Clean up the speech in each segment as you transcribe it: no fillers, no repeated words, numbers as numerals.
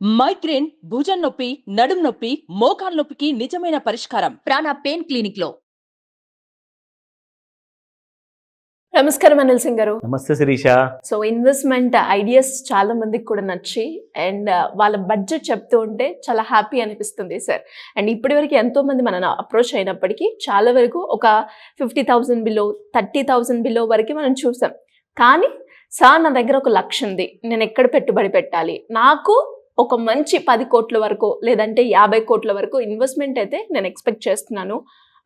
Migraine, భుజం నొప్పి, నడుం నొప్పి, మోకాలు నొప్పికి నిజమైన పరిష్కారం ప్రాణ పెయిన్ క్లినిక్ లో. నమస్కారం అనిల్ సింగ్ గారు. నమస్తే శిరీష. సో ఇన్వెస్ట్మెంట్ ఐడియాస్ చాలా మందికి కూడా నచ్చి అండ్ వాళ్ళ బడ్జెట్ చెప్తూ ఉంటే చాలా హ్యాపీ అనిపిస్తుంది సార్. అండ్ ఇప్పటి వరకు ఎంతో మంది మనల్ని అప్రోచ్ అయినప్పటికీ చాలా వరకు ఒక 50,000 బిలో 30,000 బిలో వరకు మనం చూసాం. కానీ సార్ నా దగ్గర ఒక లక్ష్యం ఉంది, నేను ఎక్కడ పెట్టుబడి పెట్టాలి, నాకు ఒక మంచి 10 కోట్ల వరకు లేదంటే 50 కోట్ల వరకు ఇన్వెస్ట్మెంట్ అయితే నేను ఎక్స్పెక్ట్ చేస్తున్నాను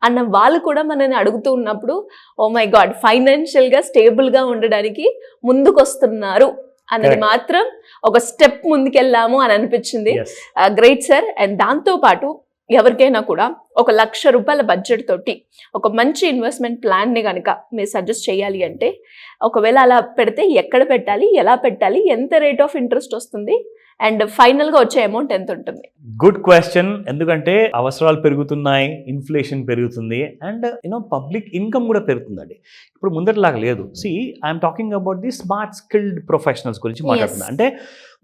అన్న వాళ్ళు కూడా మనల్ని అడుగుతూ ఉన్నప్పుడు ఓ మై గాడ్, ఫైనాన్షియల్గా స్టేబుల్గా ఉండడానికి ముందుకు వస్తున్నారు అన్నది మాత్రం ఒక స్టెప్ ముందుకెళ్ళాము అని అనిపించింది. Great sir. అండ్ దాంతోపాటు ఎవరికైనా కూడా ఒక ₹1,00,000 బడ్జెట్ తోటి ఒక మంచి ఇన్వెస్ట్మెంట్ ప్లాన్ని కనుక మీరు సజెస్ట్ చేయాలి అంటే ఒకవేళ అలా పెడితే ఎక్కడ పెట్టాలి, ఎలా పెట్టాలి, ఎంత రేట్ ఆఫ్ ఇంట్రెస్ట్ వస్తుంది అండ్ ఫైనల్గా వచ్చే అమౌంట్ ఎంత ఉంటుంది? Good question. ఎందుకంటే అవసరాలు పెరుగుతున్నాయి, ఇన్ఫ్లేషన్ పెరుగుతుంది అండ్ పబ్లిక్ ఇన్కమ్ కూడా పెరుగుతుందండి. ఇప్పుడు ముందటిలాగా లేదు. I'm talking about the smart skilled professionals గురించి మాట్లాడుతున్నా. అంటే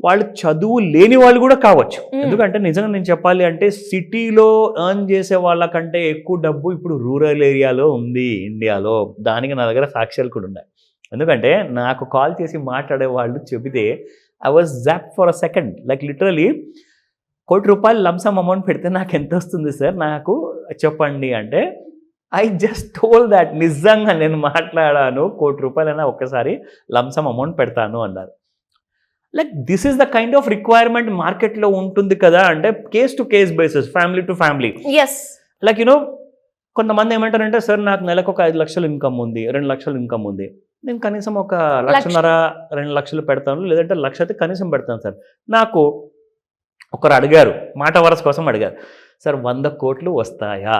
వాళ్ళు చదువు లేని వాళ్ళు కూడా కావచ్చు. ఎందుకంటే నిజంగా నేను చెప్పాలి అంటే సిటీలో ఎర్న్ చేసే వాళ్ళకంటే ఎక్కువ డబ్బు ఇప్పుడు రూరల్ ఏరియాలో ఉంది ఇండియాలో. దానికి నా దగ్గర సాక్ష్యాలు కూడా ఉన్నాయి. ఎందుకంటే నాకు కాల్ చేసి మాట్లాడే వాళ్ళు చెబితే I was zapped for a second. Like literally, ₹1,00,00,000 lump sum amount పెడితే నాకు ఎంత వస్తుంది సార్, నాకు చెప్పండి అంటే ఐ జస్ట్ టోల్డ్ దాట్ నిజంగా నేను మాట్లాడాను, ₹1,00,00,000 అయినా ఒక్కసారి లంసమ్ అమౌంట్ పెడతాను అన్నారు. Like this is the kind of requirement మార్కెట్లో ఉంటుంది కదా. అంటే case to case basis, family to family. Like కొంతమంది ఏమంటారంటే సార్ నాకు నెలకు ఒక 5 లక్షలు ఇన్కమ్ ఉంది, 2 లక్షలు ఇన్కమ్ ఉంది, నేను కనీసం ఒక 1,50,000 2 లక్షలు పెడతాను, లేదంటే 1,00,000 అయితే కనీసం పెడతాను సార్. నాకు ఒకరు అడిగారు, మాట వరస కోసం అడిగారు, సార్ 100 కోట్లు వస్తాయా,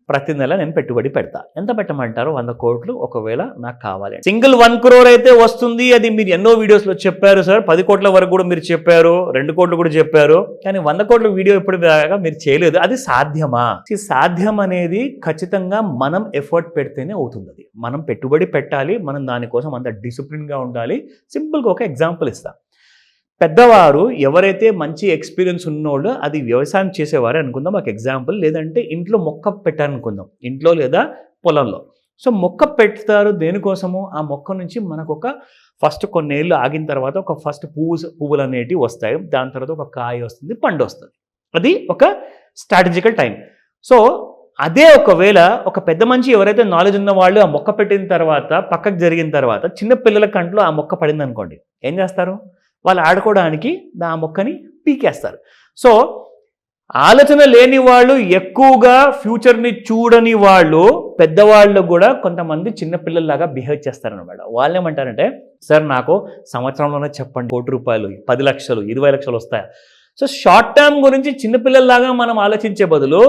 ప్రతి నెల నేను పెట్టుబడి పెడతా, ఎంత పెట్టమంటారు 100 కోట్లు ఒకవేళ నాకు కావాలి. సింగిల్ 1 crore అయితే వస్తుంది. అది మీరు ఎన్నో వీడియోస్లో చెప్పారు సార్. 10 కోట్ల వరకు కూడా మీరు చెప్పారు, 2 కోట్లు కూడా చెప్పారు. కానీ 100 కోట్ల వీడియో ఎప్పుడు దాకా మీరు చేయలేదు. అది సాధ్యమా? సాధ్యం అనేది ఖచ్చితంగా మనం ఎఫర్ట్ పెడితేనే అవుతుంది. అది మనం పెట్టుబడి పెట్టాలి, మనం దానికోసం అంత డిసిప్లిన్గా ఉండాలి. సింపుల్గా ఒక ఎగ్జాంపుల్ ఇస్తా. పెద్దవారు ఎవరైతే మంచి ఎక్స్పీరియన్స్ ఉన్నోళ్ళు, అది వ్యవసాయం చేసేవారే అనుకుందాం ఒక ఎగ్జాంపుల్, లేదంటే ఇంట్లో మొక్క పెట్టారనుకుందాం, ఇంట్లో లేదా పొలంలో. సో మొక్క పెడతారు దేనికోసము? ఆ మొక్క నుంచి మనకు ఒక ఫస్ట్ కొన్నేళ్ళు ఆగిన తర్వాత ఒక ఫస్ట్ పువ్వులు అనేటివి వస్తాయి, దాని తర్వాత ఒక కాయ వస్తుంది, పండు వస్తుంది. అది ఒక స్ట్రాటజికల్ టైం. సో అదే ఒకవేళ ఒక పెద్ద మనిషి ఎవరైతే నాలెడ్జ్ ఉన్న వాళ్ళు ఆ మొక్క పెట్టిన తర్వాత పక్కకు జరిగిన తర్వాత చిన్న పిల్లల కంట్లో ఆ మొక్క పడింది అనుకోండి, ఏం చేస్తారు? వాళ్ళు ఆడుకోవడానికి ఆ మొక్కని పీకేస్తారు. సో ఆలోచన లేని వాళ్ళు, ఎక్కువగా ఫ్యూచర్ని చూడని వాళ్ళు, పెద్దవాళ్ళు కూడా కొంతమంది చిన్నపిల్లల్లాగా బిహేవ్ చేస్తారనమాట. వాళ్ళు ఏమంటారంటే సార్ నాకు సంవత్సరంలోనే చెప్పండి ₹1,00,00,000, 10 లక్షలు, 20 లక్షలు వస్తాయి. సో షార్ట్ టర్మ్ గురించి చిన్నపిల్లల్లాగా మనం ఆలోచించే బదులు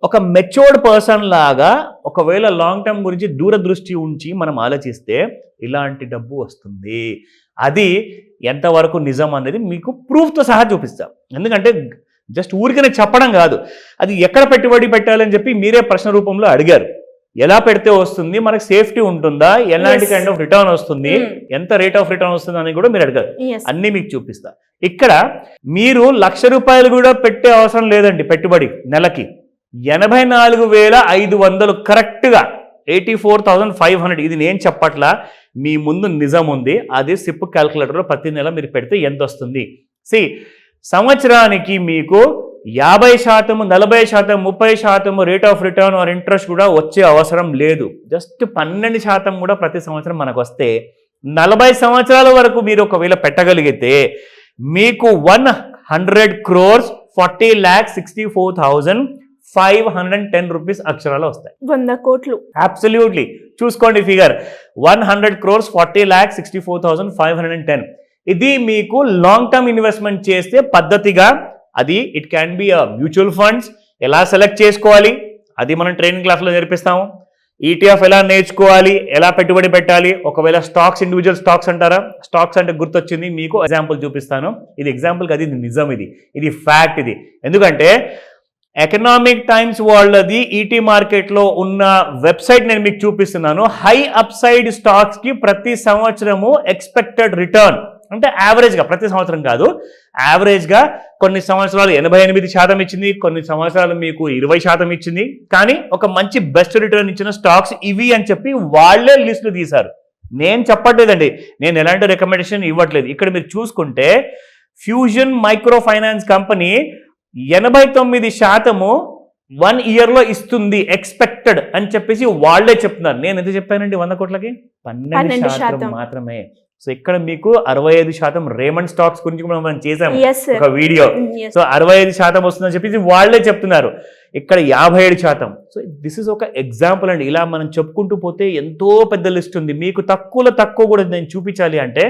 ఒక మెచ్యూర్డ్ పర్సన్ లాగా ఒకవేళ లాంగ్ టర్మ్ గురించి దూరదృష్టి ఉంచి మనం ఆలోచిస్తే ఇలాంటి డబ్బు వస్తుంది. అది ఎంతవరకు నిజం అనేది మీకు ప్రూఫ్తో సహా చూపిస్తాం. ఎందుకంటే జస్ట్ ఊరికనే చెప్పడం కాదు, అది ఎక్కడ పెట్టుబడి పెట్టాలని చెప్పి మీరే ప్రశ్న రూపంలో అడిగారు. ఎలా పెడితే వస్తుంది, మనకు సేఫ్టీ ఉంటుందా, ఎలాంటి కైండ్ ఆఫ్ రిటర్న్ వస్తుంది, ఎంత రేట్ ఆఫ్ రిటర్న్ వస్తుంది అని కూడా మీరు అడిగారు. అన్నీ మీకు చూపిస్తా. ఇక్కడ మీరు ₹1,00,000 కూడా పెట్టే అవసరం లేదండి. పెట్టుబడి నెలకి 84,500 కరెక్ట్గా 84,500. ఇది నేను చెప్పట్లా, మీ ముందు నిజం ఉంది. అది సిప్ క్యాల్కులేటర్లో ప్రతి నెల మీరు పెడితే ఎంత వస్తుంది? సంవత్సరానికి మీకు 50%, 40%, 30% rate of return or interest కూడా వచ్చే అవసరం లేదు. జస్ట్ 12% కూడా ప్రతి సంవత్సరం మనకు వస్తే 40 సంవత్సరాల వరకు మీరు ఒకవేళ పెట్టగలిగితే మీకు 100 crores 40,64,510 రూపీస్ అక్షరాలు వస్తాయి. 100 కోట్లు. అబ్సల్యూట్లీ. చూసుకోండి ఫిగర్, 100 crores 40,64,510. ఇది మీకు లాంగ్ టర్మ్ ఇన్వెస్ట్మెంట్ చేస్తే పద్ధతిగా, అది it can be mutual funds. ఎలా సెలెక్ట్ చేసుకోవాలి అది మనం ట్రైనింగ్ క్లాస్లో నేర్పిస్తాము. ETF ఎలా నేర్చుకోవాలి, ఎలా పెట్టుబడి పెట్టాలి. ఒకవేళ స్టాక్స్, ఇండివిజువల్ స్టాక్స్ అంటారా, స్టాక్స్ అంటే గుర్తొచ్చింది, మీకు ఎగ్జాంపుల్ చూపిస్తాను. ఇది ఎగ్జాంపుల్ కాదు, ఇది నిజం, ఇది ఫ్యాక్ట్. ఇది ఎందుకంటే ఎకనామిక్ టైమ్స్ వాళ్ళది ఈటీ మార్కెట్లో ఉన్న వెబ్సైట్ నేను మీకు చూపిస్తున్నాను. హై అప్సైడ్ స్టాక్స్కి ప్రతి సంవత్సరము ఎక్స్పెక్టెడ్ రిటర్న్ అంటే యావరేజ్గా ప్రతి సంవత్సరం కాదు, యావరేజ్గా కొన్ని సంవత్సరాలు 88% ఇచ్చింది, కొన్ని సంవత్సరాలు మీకు 20% ఇచ్చింది. కానీ ఒక మంచి బెస్ట్ రిటర్న్ ఇచ్చిన స్టాక్స్ ఇవి అని చెప్పి వాళ్ళే లిస్టులు తీశారు. నేను చెప్పట్లేదండి, నేను ఎలాంటి రికమెండేషన్ ఇవ్వట్లేదు. ఇక్కడ మీరు చూసుకుంటే ఫ్యూజన్ మైక్రో ఫైనాన్స్ కంపెనీ 89% 1 ఇయర్లో ఇస్తుంది ఎక్స్పెక్టెడ్ అని చెప్పేసి వాళ్ళే చెప్తున్నారు. నేను ఎంత చెప్పానండి 100 కోట్లకి 12% మాత్రమే. సో ఇక్కడ మీకు 65% రేమండ్ స్టాక్స్ గురించి కూడా మనం చేసాము ఒక వీడియో. సో 65% వస్తుందని చెప్పేసి వాళ్ళే చెప్తున్నారు. ఇక్కడ 57%. సో దిస్ ఇస్ ఒక ఎగ్జాంపుల్ అండి. ఇలా మనం చెప్పుకుంటూ పోతే ఎంతో పెద్ద లిస్ట్ ఉంది. మీకు తక్కువ కూడా నేను చూపించాలి అంటే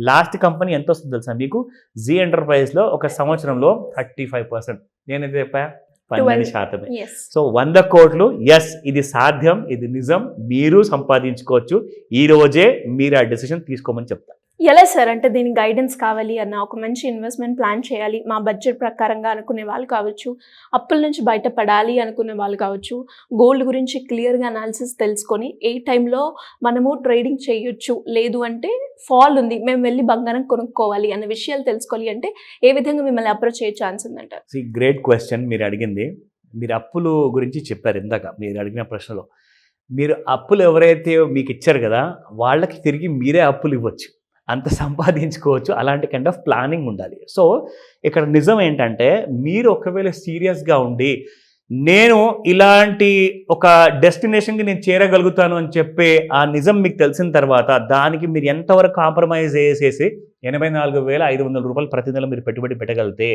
లాస్ట్ కంపెనీ ఎంత వస్తుంది తెలుసా మీకు? జీ ఎంటర్ప్రైజ్లో ఒక సంవత్సరంలో 35%. నేనైతే చెప్పా 12%. సో 100 కోట్లు. ఎస్, ఇది సాధ్యం, ఇది నిజం, మీరు సంపాదించుకోవచ్చు. ఈ రోజే మీరు ఆ డెసిషన్ తీసుకోమని చెప్తా. ఎలా సార్ అంటే దీనికి గైడెన్స్ కావాలి అన్న, ఒక మంచి ఇన్వెస్ట్మెంట్ ప్లాన్ చేయాలి మా బడ్జెట్ ప్రకారంగా అనుకునే వాళ్ళు కావచ్చు, అప్పుల నుంచి బయటపడాలి అనుకునే వాళ్ళు కావచ్చు, గోల్డ్ గురించి క్లియర్గా అనాలిసిస్ తెలుసుకొని ఏ టైంలో మనము ట్రేడింగ్ చేయొచ్చు, లేదు అంటే ఫాల్ ఉంది మేము వెళ్ళి బంగారం కొనుక్కోవాలి అన్న విషయాలు తెలుసుకోవాలి అంటే ఏ విధంగా మిమ్మల్ని అప్రోచ్ చేయ ఛాన్స్ ఉందంట? గ్రేట్ క్వశ్చన్ మీరు అడిగింది. మీరు అప్పులు గురించి చెప్పారు ఇందాక మీరు అడిగిన ప్రశ్నలో. మీరు అప్పులు ఎవరైతే మీకు ఇచ్చారు కదా వాళ్ళకి తిరిగి మీరే అప్పులు ఇవ్వచ్చు, అంత సంపాదించుకోవచ్చు. అలాంటి కైండ్ ఆఫ్ ప్లానింగ్ ఉండాలి. సో ఇక్కడ నిజం ఏంటంటే మీరు ఒకవేళ సీరియస్గా ఉండి నేను ఇలాంటి ఒక డెస్టినేషన్కి నేను చేరగలుగుతాను అని చెప్పే ఆ నిజం మీకు తెలిసిన తర్వాత దానికి మీరు ఎంతవరకు కాంప్రమైజ్ చేసేసి 84,500 రూపాయలు ప్రతి నెల మీరు పెట్టుబడి పెట్టగలిగితే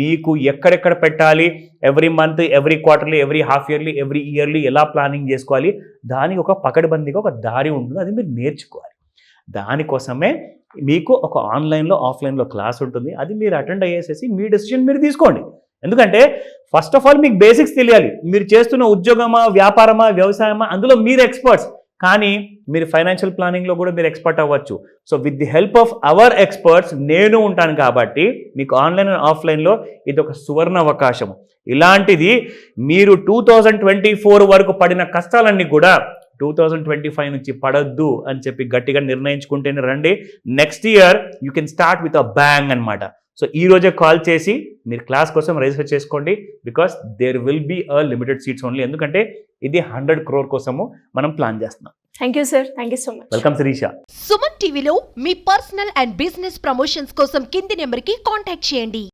మీకు ఎక్కడెక్కడ పెట్టాలి, every month, every quarterly, every half yearly, every yearly ఎలా ప్లానింగ్ చేసుకోవాలి, దానికి ఒక పకడ్బందీగా ఒక దారి ఉంటుంది. అది మీరు నేర్చుకోవాలి. దానికోసమే మీకు ఒక ఆన్లైన్లో ఆఫ్లైన్లో క్లాస్ ఉంటుంది. అది మీరు అటెండ్ అయ్యేసేసి మీ డెసిషన్ మీరు తీసుకోండి. ఎందుకంటే ఫస్ట్ ఆఫ్ ఆల్ మీకు బేసిక్స్ తెలియాలి. మీరు చేస్తున్న ఉద్యోగమా, వ్యాపారమా, వ్యవసాయమా, అందులో మీరు ఎక్స్పర్ట్స్. కానీ మీరు ఫైనాన్షియల్ ప్లానింగ్లో కూడా మీరు ఎక్స్పర్ట్ అవ్వచ్చు. So with the help of our experts నేను ఉంటాను కాబట్టి మీకు ఆన్లైన్ అండ్ ఆఫ్లైన్లో ఇది ఒక సువర్ణ అవకాశం. ఇలాంటిది మీరు 2024 వరకు పడిన కష్టాలన్నీ కూడా 2025 నుంచి పడద్దు అని చెప్పి గట్టిగా నిర్ణయించుకుంటేనే రండి. Next year you can start with a bang అనమాట. సో ఈ రోజే కాల్ చేసి మీరు క్లాస్ కోసం రిజిస్టర్ చేసుకోండి. Because there will be a limited seats only. ఎందుకంటే ఇది 100 crore కోసము మనం ప్లాన్ చేస్తున్నాం. Thank you sir, thank you so much. Welcome Shirisha. Suman టీవీలో మీ పర్సనల్ అండ్ బిజినెస్ ప్రమోషన్స్ కోసం కింది నెంబర్కి కాంటాక్ట్ చేయండి.